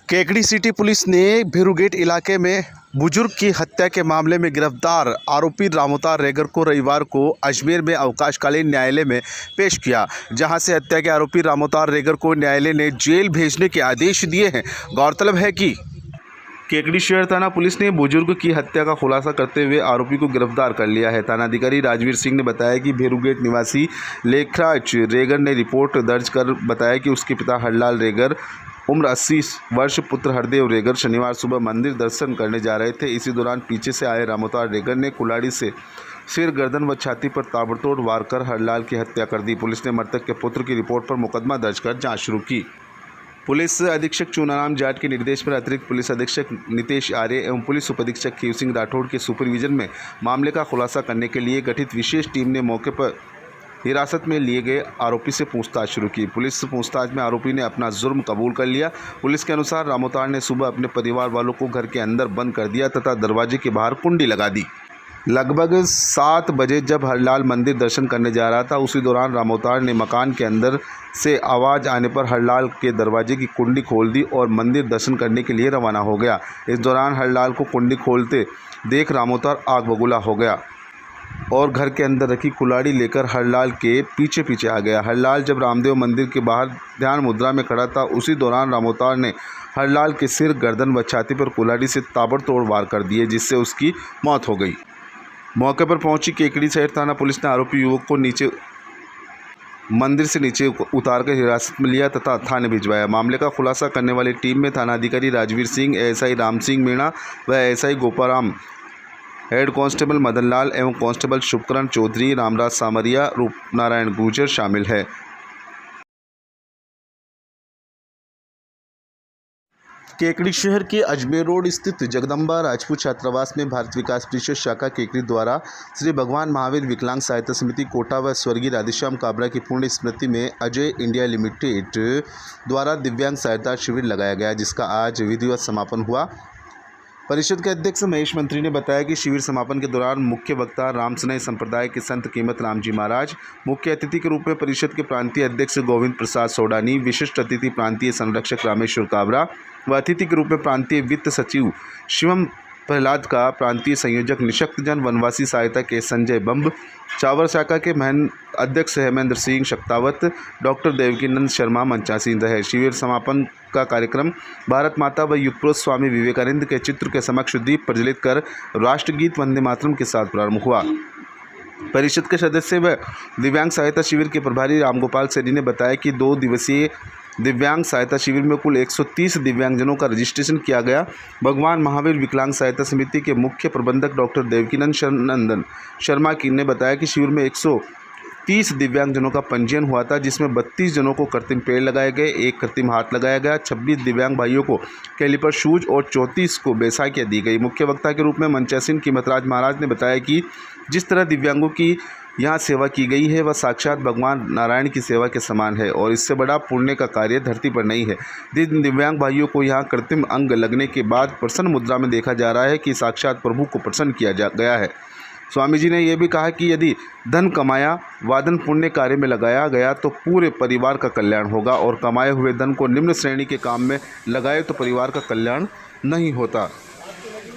Kekri city police ने भेरूगेट इलाके में बुजुर्ग की हत्या के मामले में गिरफ्तार आरोपी रामोतार रेगर को रविवार को अजमेर में अवकाशकालीन न्यायालय में पेश किया, जहां से हत्या के आरोपी रामोतार रेगर को न्यायालय ने जेल भेजने के आदेश दिए हैं। गौरतलब है कि केकड़ी शहर थाना पुलिस ने बुजुर्ग की हत्या का खुलासा करते हुए आरोपी को गिरफ्तार कर लिया है। थानाधिकारी राजवीर सिंह ने बताया कि भेरूगेट निवासी लेखराज रेगर ने रिपोर्ट दर्ज कर बताया कि उसके पिता हरलाल रेगर उम्र 80 वर्ष पुत्र हरदेव रेगर शनिवार सुबह मंदिर दर्शन करने जा रहे थे। इसी दौरान पीछे से आए रामोतार रेगर ने कुल्हाड़ी से सिर, गर्दन व छाती पर ताबड़तोड़ वार कर हरलाल की हत्या कर दी। पुलिस ने मृतक के पुत्र की रिपोर्ट पर मुकदमा दर्ज कर जांच शुरू की। पुलिस अधीक्षक चूनाराम जाट के निर्देश पर अतिरिक्त पुलिस अधीक्षक नितेश आर्य एवं पुलिस उपाधीक्षक खीव सिंह राठौड़ के सुपरविजन में मामले का खुलासा करने के लिए गठित विशेष टीम ने मौके पर हिरासत में लिए गए आरोपी से पूछताछ शुरू की। पुलिस पूछताछ में आरोपी ने अपना जुर्म कबूल कर लिया। पुलिस के अनुसार रामोतार ने सुबह अपने परिवार वालों को घर के अंदर बंद कर दिया तथा दरवाजे के बाहर कुंडी लगा दी। लगभग 7 बजे जब हरलाल मंदिर दर्शन करने जा रहा था, उसी दौरान रामोतार ने मकान के अंदर से आवाज़ आने पर हरलाल के दरवाजे की कुंडी खोल दी और मंदिर दर्शन करने के लिए रवाना हो गया। इस दौरान हरलाल को कुंडी खोलते देख रामोतार आग बबूला हो गया और घर के अंदर रखी कुल्हाड़ी लेकर हरलाल के पीछे पीछे आ गया। हरलाल जब रामदेव मंदिर के बाहर ध्यान मुद्रा में खड़ा था, उसी दौरान रामोतार ने हरलाल के सिर, गर्दन व छाती पर कुल्हाड़ी से ताबड़तोड़ वार कर दिए, जिससे उसकी मौत हो गई। मौके पर पहुंची केकड़ी शहर थाना पुलिस ने आरोपी युवक को मंदिर से नीचे उतारकर हिरासत में लिया तथा थाने भिजवाया। मामले का खुलासा करने वाली टीम में थानाधिकारी राजवीर सिंह, एएसआई राम सिंह मीणा व ASI Goparam, head constable Madan Lal एवं कांस्टेबल शुभकरण चौधरी, रामराज सामरिया, रूपनारायण गुर्जर शामिल है। केकड़ी शहर के अजमेर रोड स्थित जगदम्बा राजपूत छात्रावास में भारत विकास परिषद शाखा केकड़ी द्वारा श्री भगवान महावीर विकलांग सहायता समिति कोटा व स्वर्गीय राधेश्याम काबरा की पुण्य स्मृति में अजय इंडिया लिमिटेड द्वारा दिव्यांग सहायता शिविर लगाया गया, जिसका आज विधिवत समापन हुआ। परिषद के अध्यक्ष महेश मंत्री ने बताया कि शिविर समापन के दौरान मुख्य वक्ता रामसनय संप्रदाय के संत कीमत राम जी महाराज, मुख्य अतिथि के रूप में परिषद के प्रांतीय अध्यक्ष गोविंद प्रसाद सोडानी, विशिष्ट अतिथि प्रांतीय संरक्षक रामेश्वर काबरा व अतिथि के रूप में प्रांतीय वित्त सचिव शिवम प्रहलाद का, प्रांतीय संयोजक निशक्त जन वनवासी सहायता के संजय बम्ब, चावर शाखा के महन अध्यक्ष हेमेंद्र सिंह शक्तावत, डॉक्टर देवकीनंद शर्मा मंचासीन रहे। शिविर समापन का कार्यक्रम भारत माता व युगपुरुष स्वामी विवेकानंद के चित्र के समक्ष दीप प्रज्वलित कर राष्ट्रगीत वंदे मातरम के साथ प्रारंभ हुआ। परिषद के सदस्य व दिव्यांग सहायता शिविर के प्रभारी रामगोपाल सैनी ने बताया कि 2 दिवसीय दिव्यांग सहायता शिविर में कुल 130 दिव्यांगजनों का रजिस्ट्रेशन किया गया। भगवान महावीर विकलांग सहायता समिति के मुख्य प्रबंधक डॉक्टर देवकीनंदन शर्मा ने बताया कि शिविर में 130 दिव्यांगजनों का पंजीयन हुआ था, जिसमें 32 जनों को कृत्रिम पेड़ लगाए गए, 1 कृत्रिम हाथ लगाया गया, 26 दिव्यांग भाइयों को कैलिपर शूज और 34 को बैसाखियाँ दी गई। मुख्य वक्ता के रूप में मंचासीन कीमतराज महाराज ने बताया कि जिस तरह दिव्यांगों की यहाँ सेवा की गई है वह साक्षात भगवान नारायण की सेवा के समान है और इससे बड़ा पुण्य का कार्य धरती पर नहीं है। जिन दिव्यांग भाइयों को यहाँ कृत्रिम अंग लगने के बाद प्रसन्न मुद्रा में देखा जा रहा है कि साक्षात प्रभु को प्रसन्न किया गया है। स्वामी जी ने यह भी कहा कि यदि धन कमाया वादन पुण्य कार्य में लगाया गया तो पूरे परिवार का कल्याण होगा और कमाए हुए धन को निम्न श्रेणी के काम में लगाए तो परिवार का कल्याण नहीं होता।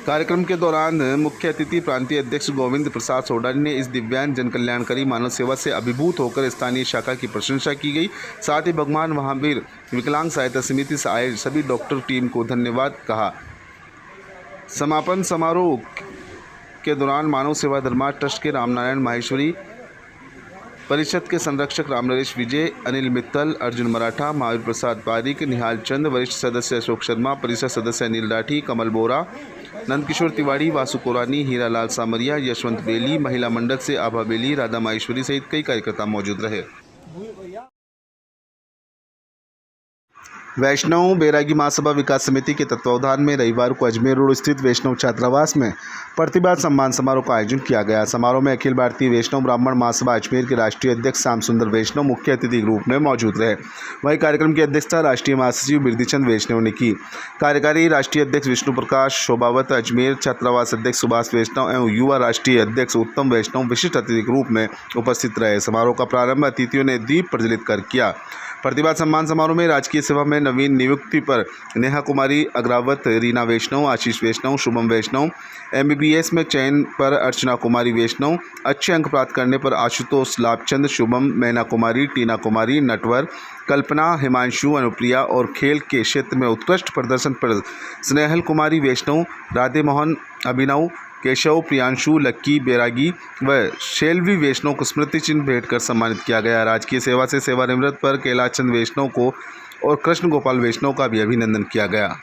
कार्यक्रम के दौरान मुख्य अतिथि प्रांतीय अध्यक्ष गोविंद प्रसाद सोडानी ने इस दिव्यांग जन कल्याणकारी मानव सेवा से अभिभूत होकर स्थानीय शाखा की प्रशंसा की गई। साथ ही भगवान महावीर विकलांग सहायता समिति से आए सभी डॉक्टर टीम को धन्यवाद कहा। समापन समारोह के दौरान मानव सेवा धर्मार्थ ट्रस्ट के रामनारायण माहेश्वरी, परिषद के संरक्षक रामनरेश विजय, अनिल मित्तल, अर्जुन मराठा, महावीर प्रसाद पारिक, निहाल चंद, वरिष्ठ सदस्य अशोक शर्मा, परिषद सदस्य अनिल राठी, कमल बोरा, नंदकिशोर तिवारी, वासु कोरानी, हीरालाल सामरिया, यशवंत बेली, महिला मंडल से आभा बेली, राधा माहेश्वरी सहित कई कार्यकर्ता मौजूद रहे। वैष्णव बैरागी महासभा विकास समिति के तत्वावधान में रविवार को अजमेर रोड स्थित वैष्णव छात्रावास में प्रतिभा सम्मान समारोह का आयोजन किया गया। समारोह में अखिल भारतीय वैष्णव ब्राह्मण महासभा अजमेर के राष्ट्रीय अध्यक्ष श्याम सुंदर वैष्णव मुख्य अतिथि के रूप में मौजूद रहे। वहीं कार्यक्रम की अध्यक्षता राष्ट्रीय महासचिव बिरदीचंद वैष्णव ने की। कार्यकारी राष्ट्रीय अध्यक्ष विष्णु प्रकाश शोभावत, अजमेर छात्रावास अध्यक्ष सुभाष वैष्णव एवं युवा राष्ट्रीय अध्यक्ष उत्तम वैष्णव विशिष्ट अतिथि के रूप में उपस्थित रहे। समारोह का प्रारंभ अतिथियों ने दीप प्रज्वलित कर किया। प्रतिभा सम्मान समारोह में राजकीय सेवा में नवीन नियुक्ति पर नेहा कुमारी अग्रावत, रीना वैष्णव, आशीष वैष्णव, शुभम वैष्णव, MBBS में चयन पर अर्चना कुमारी वैष्णव, अच्छे अंक प्राप्त करने पर आशुतोष लाभचंद, शुभम, मैना कुमारी, टीना कुमारी, नटवर, कल्पना, हिमांशु, अनुप्रिया और खेल के क्षेत्र में उत्कृष्ट प्रदर्शन पर स्नेहल कुमारी वैष्णव, राधे मोहन, अभिनव, केशव, प्रियांशु, लक्की, बैरागी व शैलवी वैष्णव को स्मृति चिन्ह भेंट कर सम्मानित किया गया। राजकीय सेवा से सेवानिवृत्त पर कैलाश चंद वैष्णव को और कृष्ण गोपाल वैष्णव का भी अभिनंदन किया गया।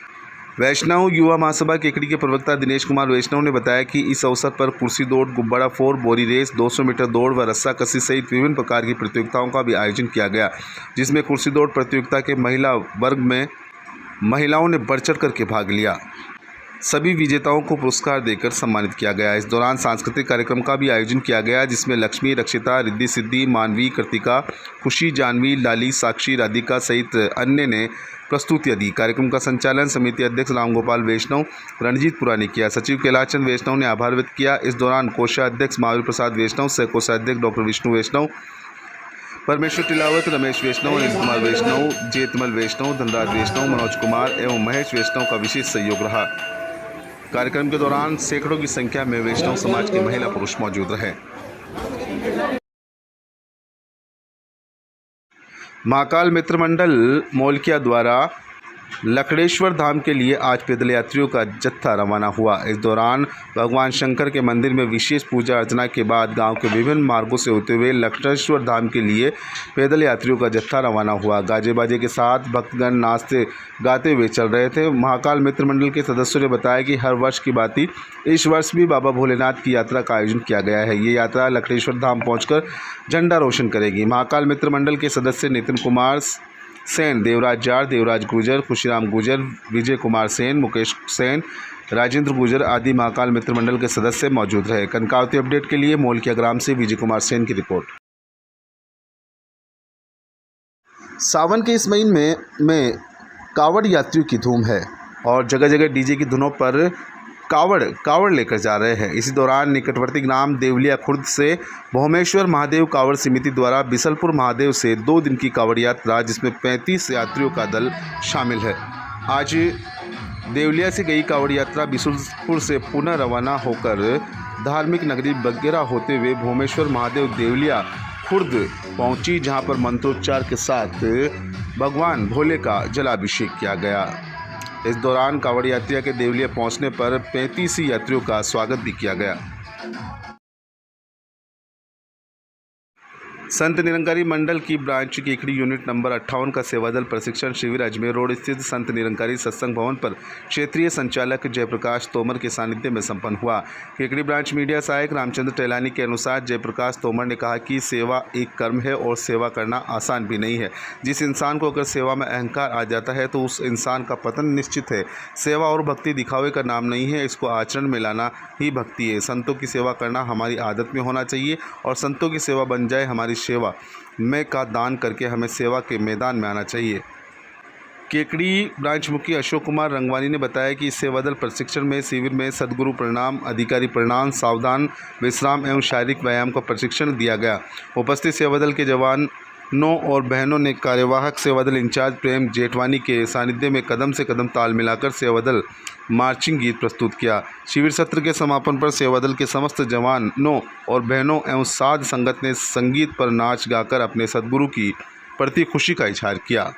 वैष्णव युवा महासभा केकड़ी के प्रवक्ता दिनेश कुमार वैष्णव ने बताया कि इस अवसर पर कुर्सी दौड़, गुब्बारा फोड़, बोरी रेस, 200 मीटर दौड़ व रस्सा कसी सहित विभिन्न प्रकार की प्रतियोगिताओं का भी आयोजन किया गया, जिसमें कुर्सी दौड़ प्रतियोगिता के महिला वर्ग में महिलाओं ने बढ़ चढ़ करके भाग लिया। सभी विजेताओं को पुरस्कार देकर सम्मानित किया गया। इस दौरान सांस्कृतिक कार्यक्रम का भी आयोजन किया गया, जिसमें लक्ष्मी, रक्षिता, रिद्धि सिद्धि, मानवी, कृतिका, खुशी, जानवी, लाली, साक्षी, राधिका सहित अन्य ने प्रस्तुतियां दी। कार्यक्रम का संचालन समिति अध्यक्ष रामगोपाल वैष्णव, रणजीतपुरा ने किया। सचिव कैलाश चंद वैष्णव ने आभार व्यक्त किया। इस दौरान कोषाध्यक्ष महावीर प्रसाद वैष्णव, सह कोषाध्यक्ष डॉक्टर विष्णु वैष्णव, परमेश्वर टिलावत, रमेश वैष्णव, अनिल कुमार वैष्णव, जेतमल वैष्णव, धनराज वैष्णव, मनोज कुमार एवं महेश वैष्णव का विशेष सहयोग रहा। कार्यक्रम के दौरान सैकड़ों की संख्या में वैष्णव समाज के महिला पुरुष मौजूद रहे। महाकाल मित्र मंडल मौलकिया द्वारा लकड़ेश्वर धाम के लिए आज पैदल यात्रियों का जत्था रवाना हुआ। इस दौरान भगवान शंकर के मंदिर में विशेष पूजा अर्चना के बाद गांव के विभिन्न मार्गों से होते हुए लकड़ेश्वर धाम के लिए पैदल यात्रियों का जत्था रवाना हुआ। गाजे बाजे के साथ भक्तगण नाचते गाते हुए चल रहे थे। महाकाल मित्र मंडल के सदस्यों ने बताया कि हर वर्ष की भांति इस वर्ष भी बाबा भोलेनाथ की यात्रा का आयोजन किया गया है। ये यात्रा लकड़ेश्वर धाम पहुँचकर झंडा रोशन करेगी। महाकाल मित्र मंडल के सदस्य नितिन कुमार सेन, देवराज जाट, देवराज गुजर, खुशीराम गुजर, विजय कुमार सेन, मुकेश सेन, राजेंद्र गुजर आदि महाकाल मित्र मंडल के सदस्य मौजूद रहे। कनकावती अपडेट के लिए मौलकिया ग्राम से विजय कुमार सेन की रिपोर्ट। सावन के इस महीने में कावड़ यात्रियों की धूम है और जगह जगह डीजे की धुनों पर कावड़ लेकर जा रहे हैं। इसी दौरान निकटवर्ती ग्राम देवलिया खुर्द से भौमेश्वर महादेव कावड़ समिति द्वारा बिसलपुर महादेव से 2 दिन की कावड़ यात्रा, जिसमें 35 यात्रियों का दल शामिल है। आज देवलिया से गई कावड़ यात्रा बिसलपुर से पुनः रवाना होकर धार्मिक नगरी बगेरा होते हुए भौमेश्वर महादेव देवलिया खुर्द पहुंची, जहां पर मंत्रोच्चार के साथ भगवान भोले का जलाभिषेक किया गया। इस दौरान कावड़ यात्रियों के देवलिया पहुंचने पर 35 यात्रियों का स्वागत भी किया गया। संत निरंकारी मंडल की ब्रांच केकड़ी यूनिट नंबर 58 का सेवादल प्रशिक्षण शिविर अजमेर रोड स्थित संत निरंकारी सत्संग भवन पर क्षेत्रीय संचालक जयप्रकाश तोमर के सानिध्य में संपन्न हुआ। केकड़ी ब्रांच मीडिया सहायक रामचंद्र टैलानी के अनुसार जयप्रकाश तोमर ने कहा कि सेवा एक कर्म है और सेवा करना आसान भी नहीं है। जिस इंसान को अगर सेवा में अहंकार आ जाता है तो उस इंसान का पतन निश्चित है। सेवा और भक्ति दिखावे का नाम नहीं है, इसको आचरण में लाना ही भक्ति है। संतों की सेवा करना हमारी आदत में होना चाहिए और संतों की सेवा बन जाए हमारी सेवा में का दान करके हमें सेवा के मैदान में आना चाहिए। केकड़ी ब्रांच मुखी अशोक कुमार रंगवानी ने बताया कि इस सेवादल प्रशिक्षण में शिविर में सदगुरु प्रणाम, अधिकारी प्रणाम, सावधान विश्राम एवं शारीरिक व्यायाम का प्रशिक्षण दिया गया। उपस्थित सेवादल के जवानों और बहनों ने कार्यवाहक सेवादल इंचार्ज प्रेम जेठवानी के सानिध्य में कदम से कदम ताल मिलाकर सेवादल मार्चिंग गीत प्रस्तुत किया। शिविर सत्र के समापन पर सेवादल के समस्त जवानों और बहनों एवं साध संगत ने संगीत पर नाच गाकर अपने सद्गुरु की प्रति खुशी का इजहार किया।